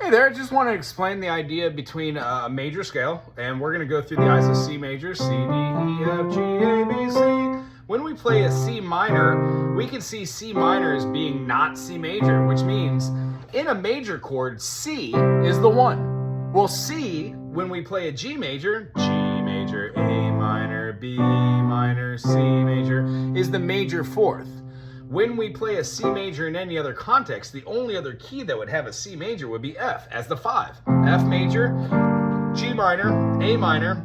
Hey there, I just want to explain the idea between a major scale, and we're going to go through the eyes of C major, C, D, E, F, G, A, B, C. When we play a C minor, we can see C minor as being not C major, which means in a major chord, C is the one. Well, C, when we play a G major, G major, A minor, B minor, C major, is the major fourth. When we play a C major in any other context, the only other key that would have a C major would be F as the 5. F major, G minor, A minor,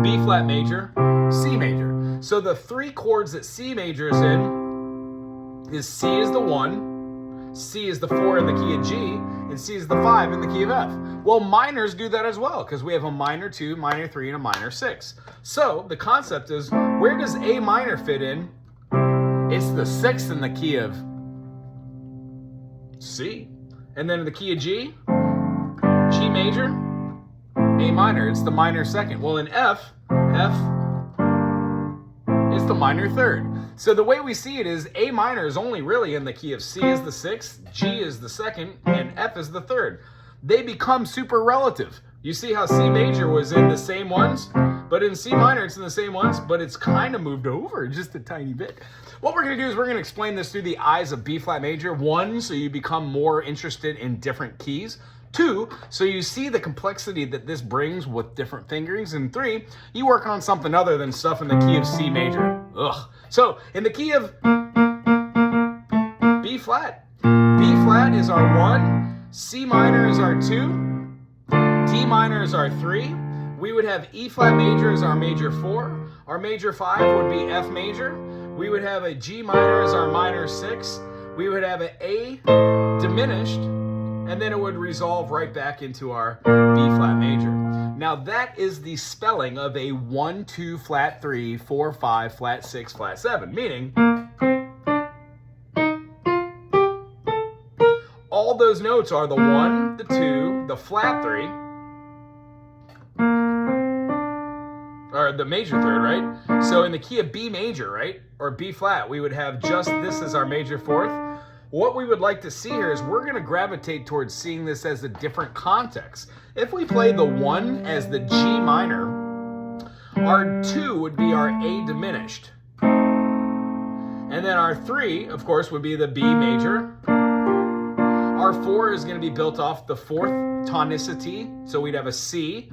B flat major, C major. So the three chords that C major is in is C is the 1, C is the 4 in the key of G, and C is the 5 in the key of F. Well, minors do that as well because we have a minor 2, minor 3, and a minor 6. So the concept is, where does A minor fit in? It's the 6th in the key of C. And then in the key of G, G major, A minor. It's the minor 2nd. Well, in F is the minor 3rd. So the way we see it is A minor is only really in the key of C is the 6th, G is the 2nd, and F is the 3rd. They become super relative. You see how C major was in the same ones? But in C minor, it's in the same ones, but it's kind of moved over just a tiny bit. What we're going to do is we're going to explain this through the eyes of B flat major. 1, so you become more interested in different keys. 2, so you see the complexity that this brings with different fingerings. And 3, you work on something other than stuff in the key of C major. Ugh. So in the key of B flat is our 1, C minor is our 2, D minor is our 3. We would have E flat major as our major 4. Our major 5 would be F major. We would have a G minor as our minor 6. We would have an A diminished, and then it would resolve right back into our B flat major. Now that is the spelling of a 1, 2, flat 3, 4, 5, flat 6, flat 7, meaning all those notes are the 1, the 2, the flat 3, or the major 3rd, right? So in the key of B major, right, or B flat, we would have just this as our major 4th. What we would like to see here is we're going to gravitate towards seeing this as a different context. If we play the 1 as the G minor, our 2 would be our A diminished. And then our 3, of course, would be the B major. Our 4 is going to be built off the 4th tonicity, so we'd have a C.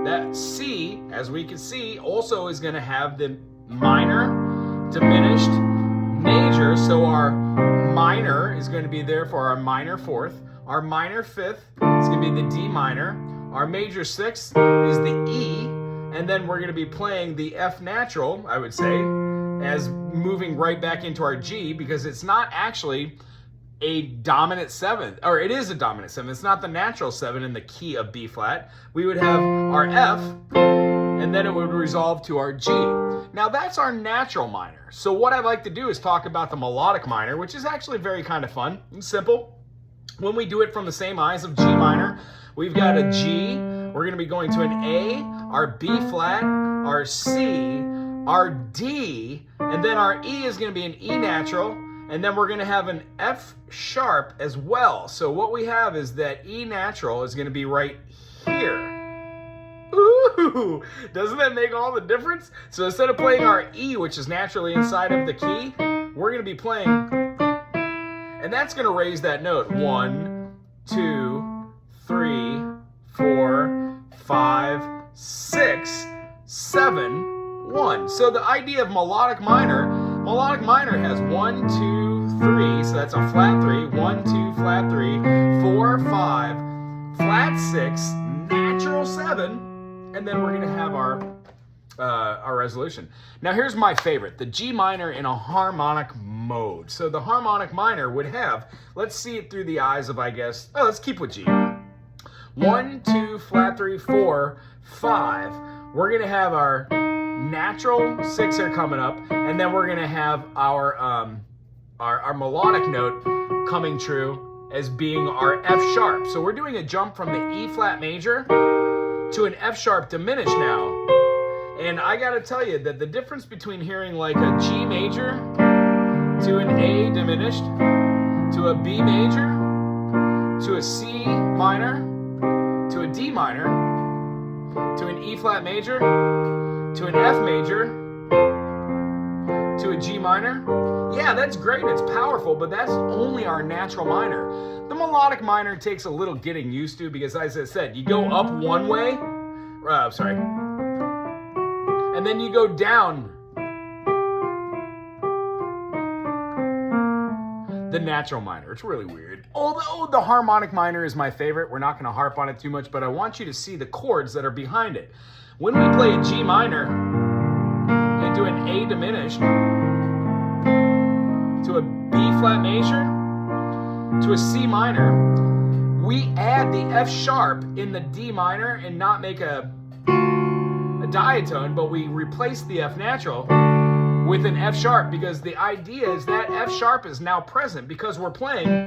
That C, as we can see, also is going to have the minor, diminished, major. So our minor is going to be there for our minor 4th. Our minor 5th is going to be the D minor. Our major 6th is the E. And then we're going to be playing the F natural, I would say, as moving right back into our G, because it's not actually a dominant 7th, or it is a dominant 7th. It's not the natural 7 in the key of B flat. We would have our F, and then it would resolve to our G. Now that's our natural minor. So what I'd like to do is talk about the melodic minor, which is actually very kind of fun and simple. When we do it from the same eyes of G minor, we've got a G, we're going to be going to an A, our B flat, our C, our D, and then our E is going to be an E natural. And then we're going to have an F sharp as well. So what we have is that E natural is going to be right here. Ooh, doesn't that make all the difference? So instead of playing our E, which is naturally inside of the key, we're going to be playing, and that's going to raise that note. 1, 2, 3, 4, 5, 6, 7, 1. So the idea of melodic minor has 1, 2, 3, so that's a flat 3, 1, 2, flat 3, 4, 5, flat 6, natural 7, and then we're going to have our resolution. Now here's my favorite, the G minor in a harmonic mode. So the harmonic minor would have, let's see it through the eyes of, I guess, let's keep with G. 1, 2, flat 3, 4, 5. We're going to have our natural 6 here coming up, and then we're going to have our melodic note coming true as being our F sharp. So we're doing a jump from the E flat major to an F sharp diminished now. And I got to tell you that the difference between hearing like a G major to an A diminished to a B major to a C minor, to a D minor, to an E flat major, to an F major, to a G minor. Yeah, that's great, it's powerful, but that's only our natural minor. The melodic minor takes a little getting used to because, as I said, you go up one way, and then you go down the natural minor. It's really weird. Although the harmonic minor is my favorite, we're not going to harp on it too much, but I want you to see the chords that are behind it. When we play a G minor and do an A diminished, to a B flat major, to a C minor, we add the F sharp in the D minor and not make a diatone, but we replace the F natural with an F sharp, because the idea is that F sharp is now present because we're playing.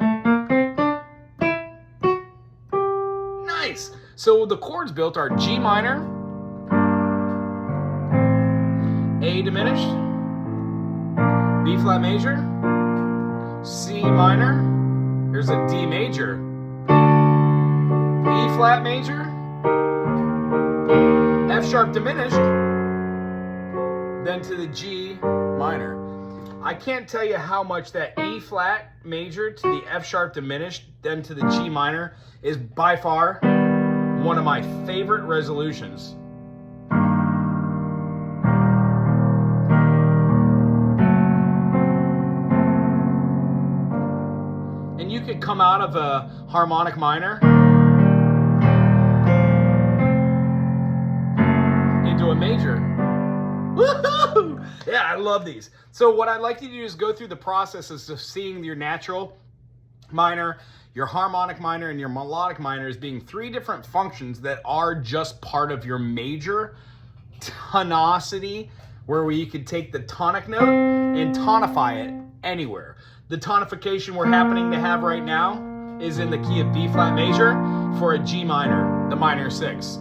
Nice. So the chords built are G minor, A diminished, B flat major, C minor, here's a D major, E flat major, F sharp diminished, then to the G minor. I can't tell you how much that E flat major to the F sharp diminished, then to the G minor, is by far one of my favorite resolutions. And you could come out of a harmonic minor into a major. Woohoo! Yeah, I love these. So what I'd like you to do is go through the processes of seeing your natural minor, your harmonic minor, and your melodic minor as being three different functions that are just part of your major tonicity, where you could take the tonic note and tonify it anywhere. The tonification we're happening to have right now is in the key of B flat major for a G minor, the minor 6.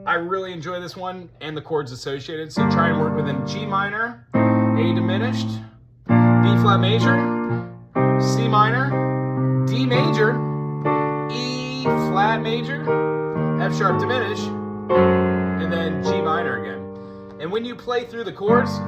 I really enjoy this one and the chords associated, so try and work within G minor, A diminished, B flat major, C minor, D major, E flat major, F sharp diminished, and then G minor again. And when you play through the chords,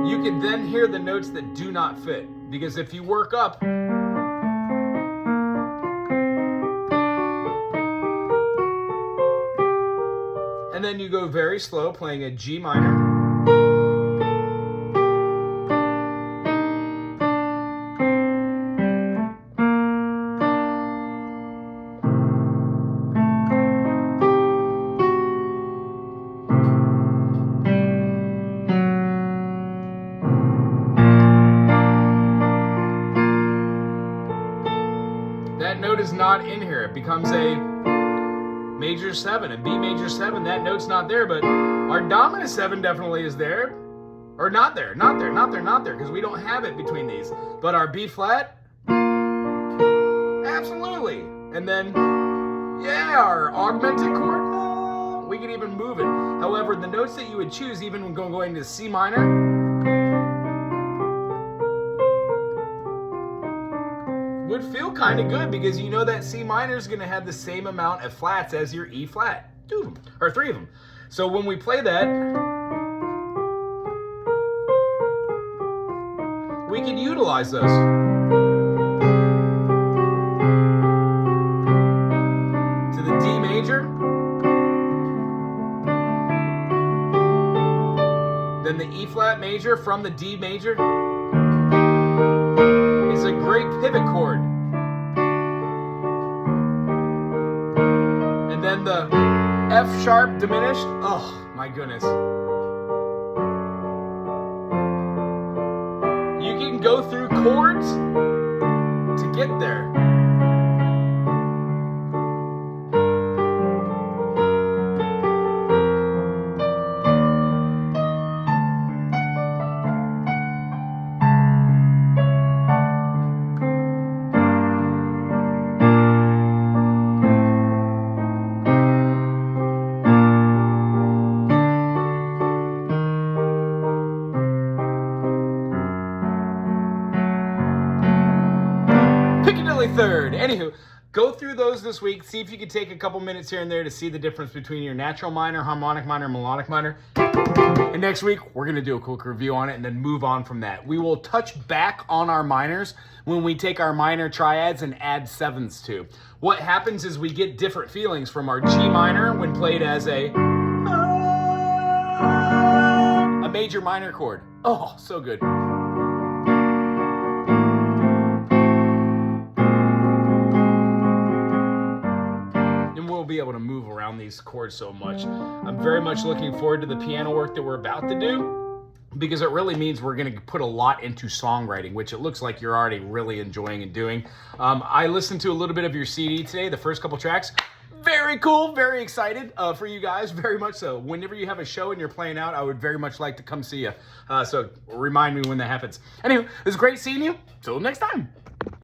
you can then hear the notes that do not fit. Because if you work up, and then you go very slow, playing a G minor, that note is not in here. It becomes a major 7, and B major 7, that note's not there, but our dominant 7 definitely is there. Or not there, because we don't have it between these. But our B flat, absolutely. And then, yeah, our augmented chord, we can even move it. However, the notes that you would choose, even when going to C minor, would feel kind of good, because you know that C minor is going to have the same amount of flats as your E flat. 2 of them, or 3 of them. So when we play that, we can utilize those. To the D major, then the E flat major from the D major is a great pivot chord. And then the F sharp diminished, oh my goodness. You can go through chords to get there. Definitely third. Anywho, go through those this week. See if you can take a couple minutes here and there to see the difference between your natural minor, harmonic minor, melodic minor. And next week, we're going to do a quick review on it and then move on from that. We will touch back on our minors when we take our minor triads and add sevenths to. What happens is we get different feelings from our G minor when played as a major minor chord. Oh, so good. We'll be able to move around these chords so much. I'm very much looking forward to the piano work that we're about to do, because it really means we're going to put a lot into songwriting, which it looks like you're already really enjoying and doing. I listened to a little bit of your CD today, the first couple tracks. Very cool, very excited for you guys, very much so. Whenever you have a show and you're playing out, I would very much like to come see you. So remind me when that happens. Anyway, it was great seeing you. Till next time.